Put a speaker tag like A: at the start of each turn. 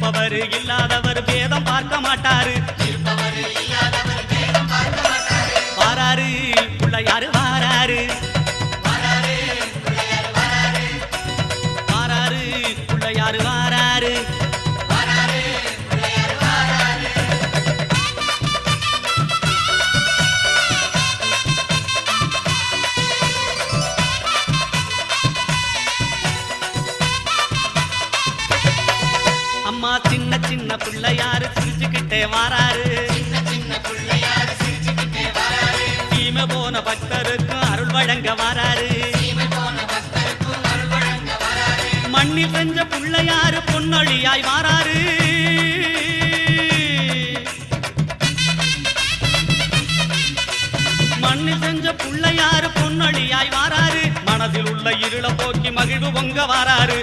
A: இருப்பவர் இல்லாதவர் பேதம் பார்க்க மாட்டாரு. வாராரு பிள்ளையாரு வாராரு, வாராரு பிள்ளையாரு வாராரு. அம்மா சின்ன சின்ன பிள்ளையாரு சிரிச்சுக்கிட்டே வாராரு. தீமை போன பக்தருக்கும் அருள் வழங்க வாராரு. மண்ணில் செஞ்ச பிள்ளையாரு பொன்னொழியாய் வாராரு. மண்ணில் செஞ்ச பிள்ளையாரு பொன்னொழியாய் வாராரு. மனதில் உள்ள இருள போக்கி மகிழ்வு பொங்க வாராரு.